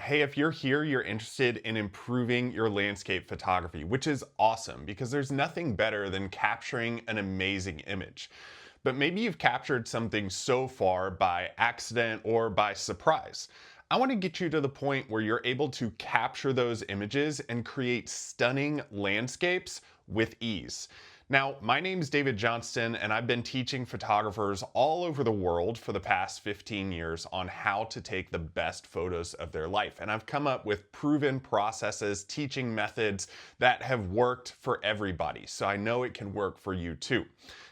Hey, if you're here, you're interested in improving your landscape photography, which is awesome because there's nothing better than capturing an amazing image. But maybe you've captured something so far by accident or by surprise. I want to get you to the point where you're able to capture those images and create stunning landscapes with ease. Now, my name is David Johnston, and I've been teaching photographers all over the world for the past 15 years on how to take the best photos of their life. And I've come up with proven processes, teaching methods that have worked for everybody. So I know it can work for you too.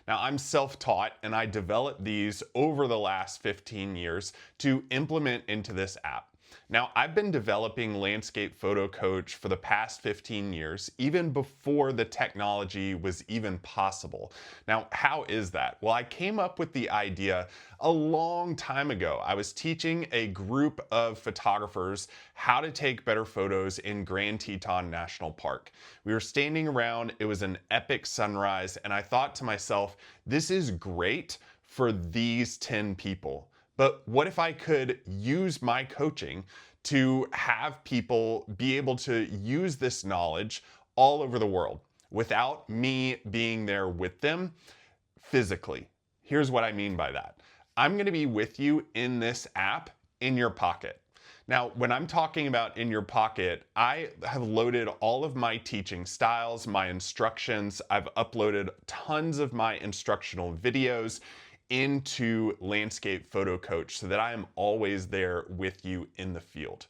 Now, I'm self-taught, and I developed these over the last 15 years to implement into this app. Now, I've been developing Landscape Photo Coach for the past 15 years, even before the technology was even possible. Now, how is that? Well, I came up with the idea a long time ago. I was teaching a group of photographers how to take better photos in Grand Teton National Park. We were standing around, it was an epic sunrise, and I thought to myself, this is great for these 10 people. But what if I could use my coaching to have people be able to use this knowledge all over the world without me being there with them physically? Here's what I mean by that. I'm going to be with you in this app in your pocket. Now, when I'm talking about in your pocket, I have loaded all of my teaching styles, my instructions. I've uploaded tons of my instructional videos into Landscape Photo Coach so that I am always there with you in the field.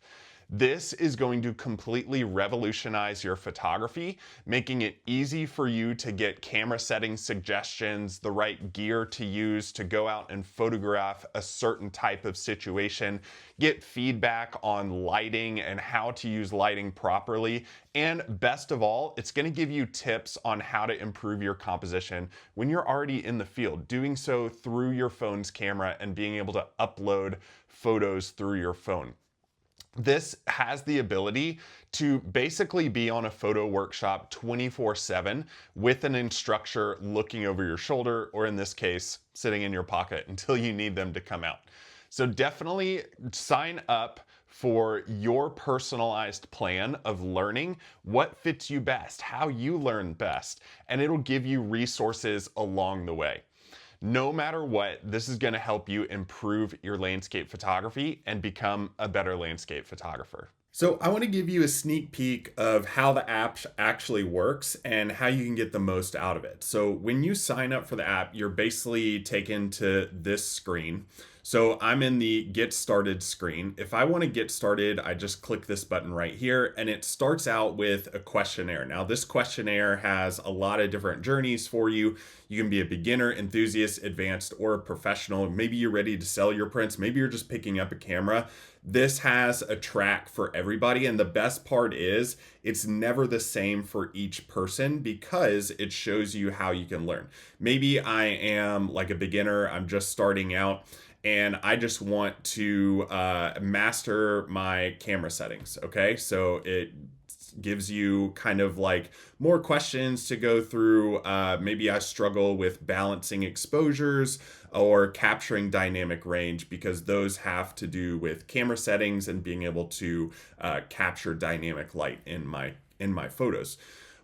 This is going to completely revolutionize your photography, making it easy for you to get camera setting suggestions, the right gear to use to go out and photograph a certain type of situation, get feedback on lighting and how to use lighting properly, and best of all, it's going to give you tips on how to improve your composition when you're already in the field, doing so through your phone's camera and being able to upload photos through your phone. This has the ability to basically be on a photo workshop 24/7 with an instructor looking over your shoulder, or in this case, sitting in your pocket until you need them to come out. So definitely sign up for your personalized plan of learning what fits you best, how you learn best, and it'll give you resources along the way. No matter what, this is going to help you improve your landscape photography and become a better landscape photographer. So I want to give you a sneak peek of how the app actually works and how you can get the most out of it. So when you sign up for the app, you're basically taken to this screen. So I'm in the Get Started screen. If I want to get started, I just click this button right here, and it starts out with a questionnaire. Now, this questionnaire has a lot of different journeys for you. You can be a beginner, enthusiast, advanced, or a professional. Maybe you're ready to sell your prints. Maybe you're just picking up a camera. This has a track for everybody, and the best part is it's never the same for each person because it shows you how you can learn. Maybe I am like a beginner, I'm just starting out, and I just want to master my camera settings, okay? So it gives you kind of like more questions to go through. Maybe I struggle with balancing exposures or capturing dynamic range because those have to do with camera settings and being able to capture dynamic light in my photos.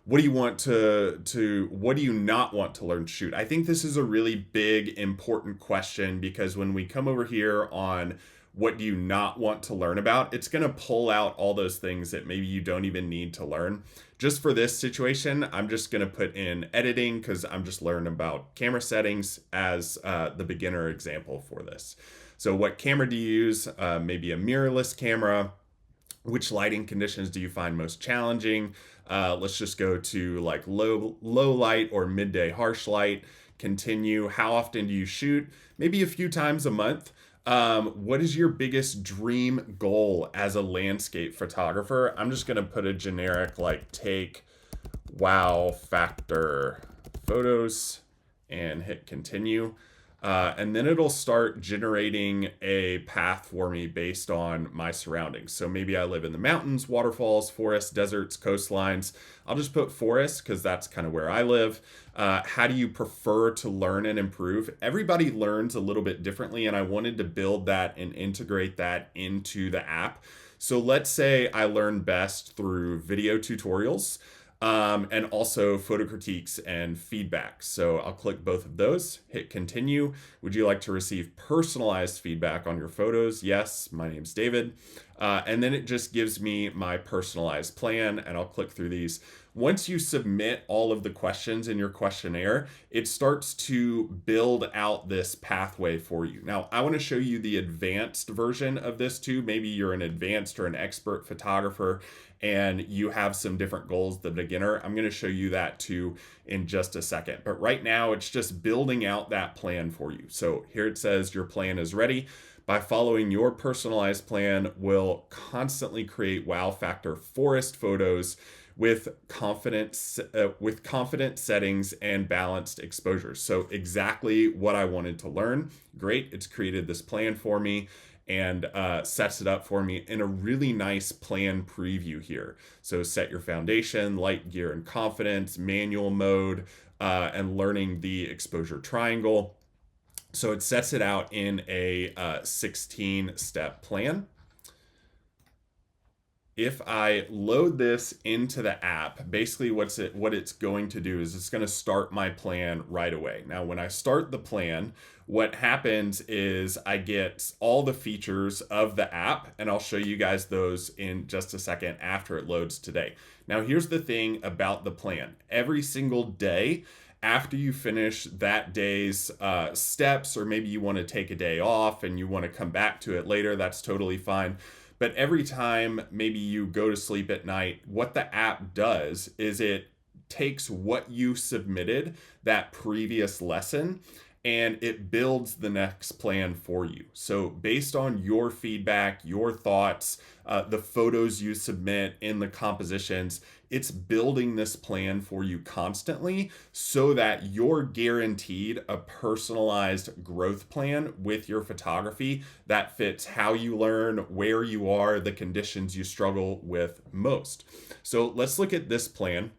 What do you want what do you not want to learn to shoot? I think this is a really big, important question because when we come over here on what do you not want to learn about, it's going to pull out all those things that maybe you don't even need to learn. Just for this situation, I'm just going to put in editing because I'm just learning about camera settings as the beginner example for this. So what camera do you use? Maybe a mirrorless camera. Which lighting conditions do you find most challenging? Let's just go to like low light or midday harsh light. Continue. How often do you shoot? Maybe a few times a month. What is your biggest dream goal as a landscape photographer? I'm just going to put a generic like take wow factor photos and hit continue. And then it'll start generating a path for me based on my surroundings. So maybe I live in the mountains, waterfalls, forests, deserts, coastlines. I'll just put forest because that's kind of where I live. How do you prefer to learn and improve? Everybody learns a little bit differently, and I wanted to build that and integrate that into the app So let's say I learn best through video tutorials, and also photo critiques and feedback. So I'll click both of those, hit continue. Would you like to receive personalized feedback on your photos? Yes, my name's David. And then it just gives me my personalized plan, and I'll click through these. Once you submit all of the questions in your questionnaire, it starts to build out this pathway for you. Now, I want to show you the advanced version of this too. Maybe you're an advanced or an expert photographer and you have some different goals than beginner. I'm going to show you that too in just a second. But right now, it's just building out that plan for you. So here it says your plan is ready. By following your personalized plan, will constantly create wow factor forest photos with confident settings and balanced exposures. So exactly what I wanted to learn. Great, it's created this plan for me and sets it up for me in a really nice plan preview here. So set your foundation, light, gear, and confidence, manual mode, and learning the exposure triangle. So it sets it out in a 16-step plan. If I load this into the app, basically what it's going to do is it's going to start my plan right away. Now, when I start the plan, what happens is I get all the features of the app, and I'll show you guys those in just a second after it loads today. Now, here's the thing about the plan. Every single day, after you finish that day's steps, or maybe you want to take a day off and you want to come back to it later, that's totally fine. But every time maybe you go to sleep at night, what the app does is it takes what you submitted that previous lesson and it builds the next plan for you. So based on your feedback, your thoughts, the photos you submit in the compositions, it's building this plan for you constantly so that you're guaranteed a personalized growth plan with your photography that fits how you learn, where you are, the conditions you struggle with most. So let's look at this plan.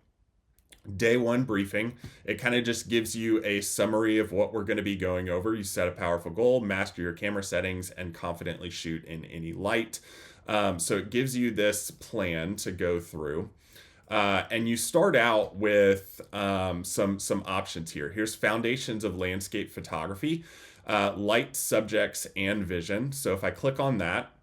Day one briefing, it kind of just gives you a summary of what we're going to be going over. You set a powerful goal, master your camera settings, and confidently shoot in any light. So it gives you this plan to go through. And you start out with some options here. Here's foundations of landscape photography, light, subjects, and vision. So if I click on that,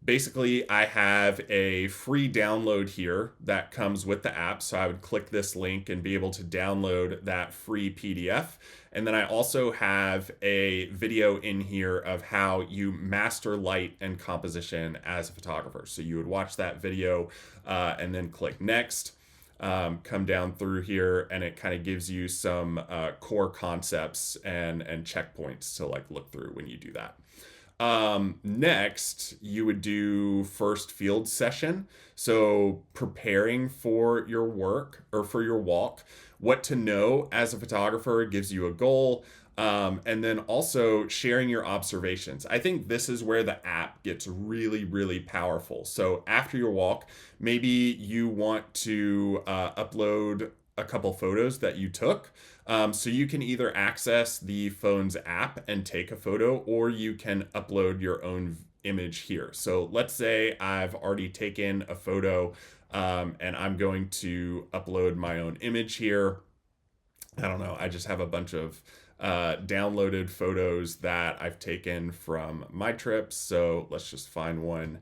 basically, I have a free download here that comes with the app. So I would click this link and be able to download that free PDF. And then I also have a video in here of how you master light and composition as a photographer. So you would watch that video and then click next. Come down through here and it kind of gives you some core concepts and checkpoints to like look through when you do that. Next, you would do first field session. So preparing for your work or for your walk, what to know as a photographer, gives you a goal. And then also sharing your observations. I think this is where the app gets really, really powerful. So after your walk, maybe you want to upload a couple photos that you took. So you can either access the phone's app and take a photo, or you can upload your own image here. So let's say I've already taken a photo and I'm going to upload my own image here. I don't know, I just have a bunch of downloaded photos that I've taken from my trips. So let's just find one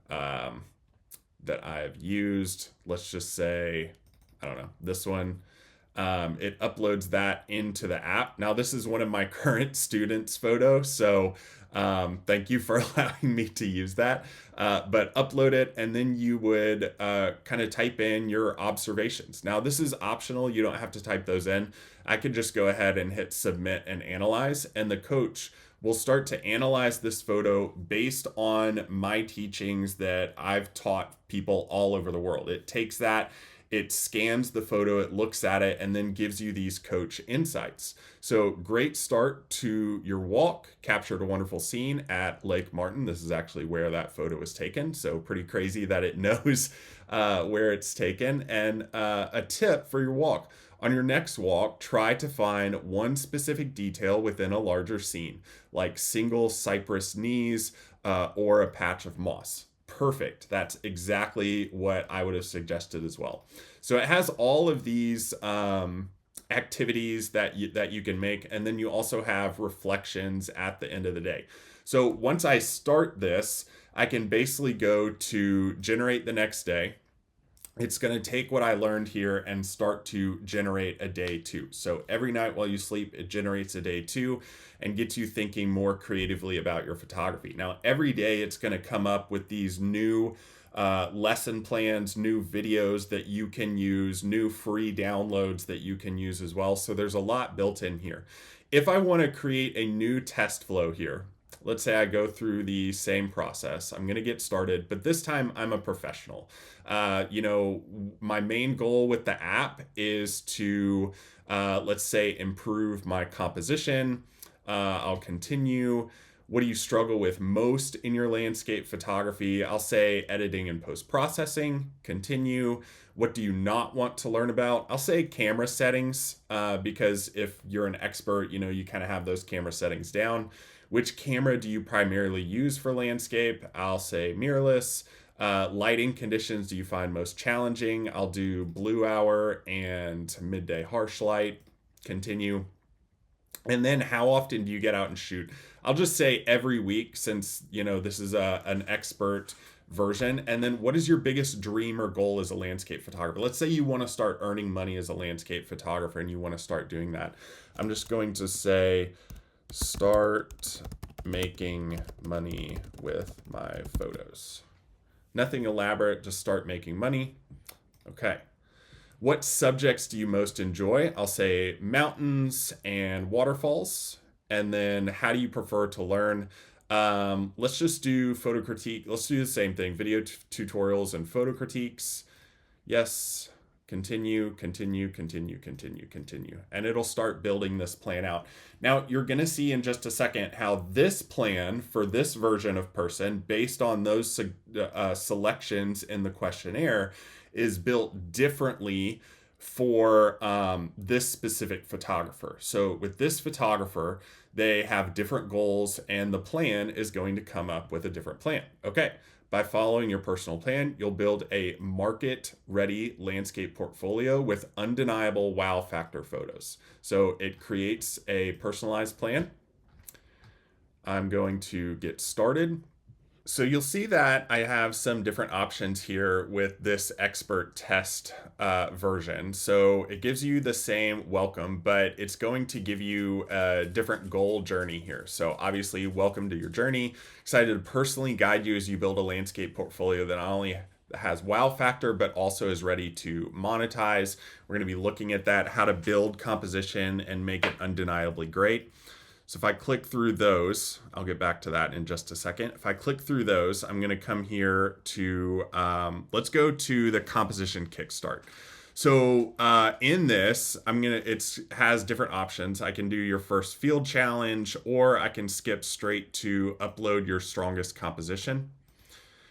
that I've used. Let's just say, I don't know, this one. It uploads that into the app. Now, this is one of my current students' photos, so thank you for allowing me to use that. But upload it, and then you would kind of type in your observations. Now, this is optional. You don't have to type those in. I could just go ahead and hit submit and analyze, and the coach will start to analyze this photo based on my teachings that I've taught people all over the world. It takes that, it scans the photo, it looks at it, and then gives you these coach insights. So great start to your walk. Captured a wonderful scene at Lake Martin. This is actually where that photo was taken. So pretty crazy that it knows where it's taken. And a tip for your walk. On your next walk, try to find one specific detail within a larger scene, like single cypress knees or a patch of moss. Perfect. That's exactly what I would have suggested as well. So it has all of these activities that you can make, and then you also have reflections at the end of the day. So once I start this, I can basically go to generate the next day. It's going to take what I learned here and start to generate a day 2. So every night while you sleep, it generates a day 2 and gets you thinking more creatively about your photography. Now, every day it's going to come up with these new lesson plans, new videos that you can use, new free downloads that you can use as well. So there's a lot built in here. If I want to create a new test flow here, let's say I go through the same process. I'm going to get started, but this time I'm a professional. My main goal with the app is to, let's say, improve my composition. I'll continue. What do you struggle with most in your landscape photography? I'll say editing and post-processing. Continue. What do you not want to learn about? I'll say camera settings, because if you're an expert, you kind of have those camera settings down. Which camera do you primarily use for landscape? I'll say mirrorless. Lighting conditions do you find most challenging? I'll do blue hour and midday harsh light. Continue. And then how often do you get out and shoot? I'll just say every week, since this is an expert version. And then what is your biggest dream or goal as a landscape photographer? Let's say you want to start earning money as a landscape photographer and you want to start doing that. I'm just going to say start making money with my photos. Nothing elaborate, just start making money. Okay. What subjects do you most enjoy? I'll say mountains and waterfalls. And then how do you prefer to learn? Let's just do photo critique. Let's do the same thing. Video tutorials and photo critiques. Yes. Continue. And it'll start building this plan out. Now, you're going to see in just a second how this plan for this version of person, based on those selections in the questionnaire, is built differently for this specific photographer. So with this photographer, they have different goals and the plan is going to come up with a different plan. Okay. By following your personal plan, you'll build a market-ready landscape portfolio with undeniable wow factor photos. So it creates a personalized plan. I'm going to get started. So you'll see that I have some different options here with this expert test version. So it gives you the same welcome, but it's going to give you a different goal journey here. So obviously, welcome to your journey. Excited to personally guide you as you build a landscape portfolio that not only has wow factor, but also is ready to monetize. We're going to be looking at that, how to build composition and make it undeniably great. So if I click through those, I'll get back to that in just a second. If I click through those, I'm going to come here to, let's go to the composition kickstart. So in this, it has different options. I can do your first field challenge, or I can skip straight to upload your strongest composition.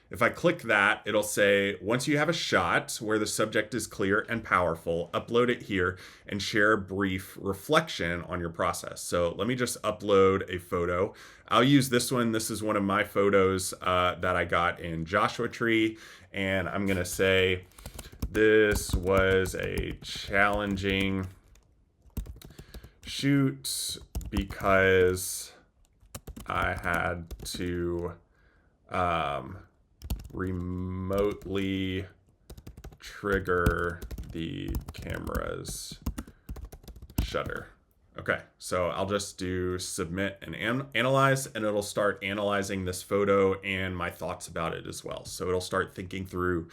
If I click that, it'll say, once you have a shot where the subject is clear and powerful, upload it here and share a brief reflection on your process. So let me just upload a photo. I'll use this one. This is one of my photos that I got in Joshua Tree. And I'm going to say, this was a challenging shoot because I had to remotely trigger the camera's shutter. Okay, so I'll just do submit and analyze, and it'll start analyzing this photo and my thoughts about it as well. So it'll start thinking through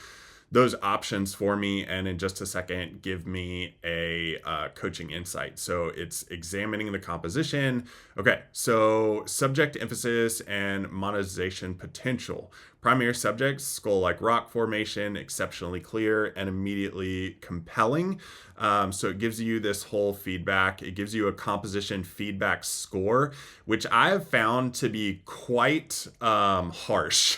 those options for me, and in just a second give me a coaching insight. So it's examining the composition. Okay, so subject emphasis and monetization potential. Primary subjects, skull-like rock formation, exceptionally clear and immediately compelling. So it gives you this whole feedback. It gives you a composition feedback score, which I have found to be quite harsh.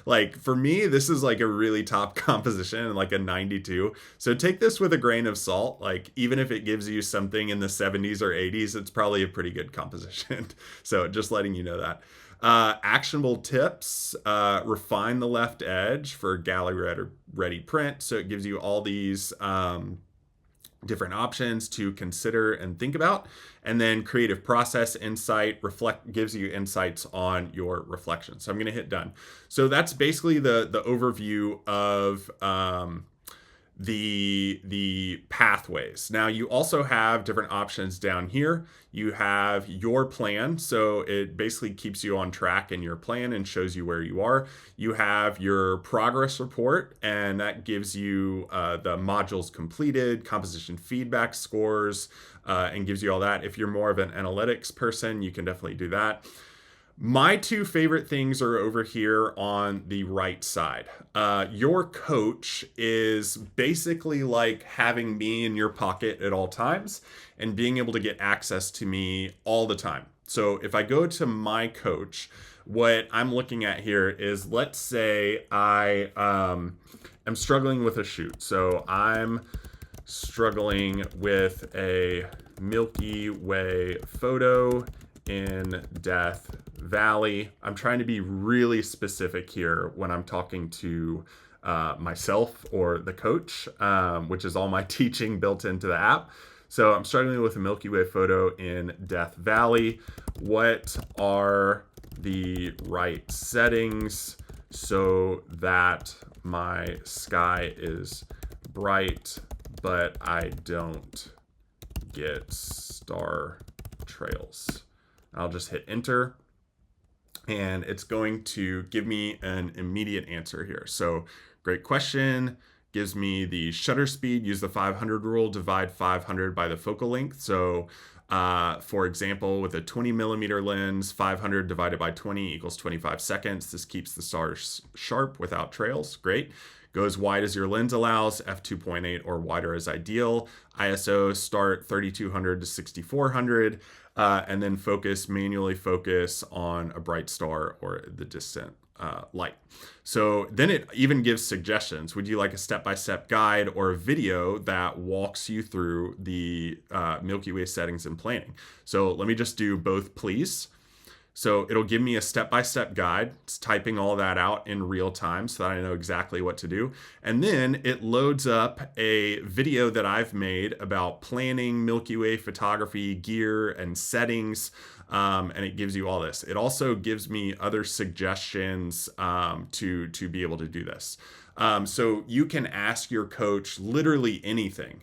Like for me, this is like a really top composition, like a 92. So take this with a grain of salt. Like even if it gives you something in the 70s or 80s, it's probably a pretty good composition. So just letting you know that. Actionable tips, refine the left edge for gallery ready print. So it gives you all these different options to consider and think about. And then creative process insight gives you insights on your reflection. So I'm going to hit done. So that's basically the overview of the pathways. Now you also have different options down here. You have your plan, so it basically keeps you on track in your plan and shows you where you are. You have your progress report, and that gives you the modules completed, composition feedback scores, and gives you all that. If you're more of an analytics person, you can definitely do that. My two favorite things are over here on the right side. Your coach is basically like having me in your pocket at all times and being able to get access to me all the time. So if I go to my coach, what I'm looking at here is, let's say I am struggling with a shoot. So I'm struggling with a Milky Way photo in Death Valley. I'm trying to be really specific here when I'm talking to myself or the coach, which is all my teaching built into the app. So I'm struggling with a Milky Way photo in Death Valley. What are the right settings so that my sky is bright, but I don't get star trails? I'll just hit enter, and it's going to give me an immediate answer here. So great question. Gives me the shutter speed. Use the 500 rule, divide 500 by the focal length. So for example, with a 20 millimeter lens, 500 divided by 20 equals 25 seconds. This keeps the stars sharp without trails. Great. Go as wide as your lens allows, f2.8 or wider is ideal. ISO start 3200 to 6400, and then manually focus on a bright star or the distant light. So then it even gives suggestions. Would you like a step-by-step guide or a video that walks you through the Milky Way settings and planning? So let me just do both, please. So it'll give me a step-by-step guide. It's typing all that out in real time so that I know exactly what to do. And then it loads up a video that I've made about planning Milky Way photography gear and settings, and it gives you all this. It also gives me other suggestions to be able to do this. So you can ask your coach literally anything.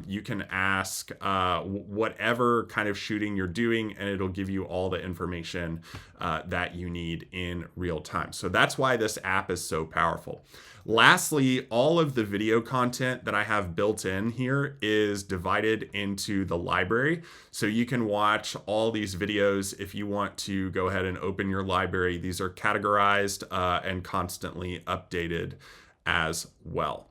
You can ask whatever kind of shooting you're doing, and it'll give you all the information that you need in real time. So that's why this app is so powerful. Lastly, all of the video content that I have built in here is divided into the library. So you can watch all these videos if you want to go ahead and open your library. These are categorized and constantly updated as well.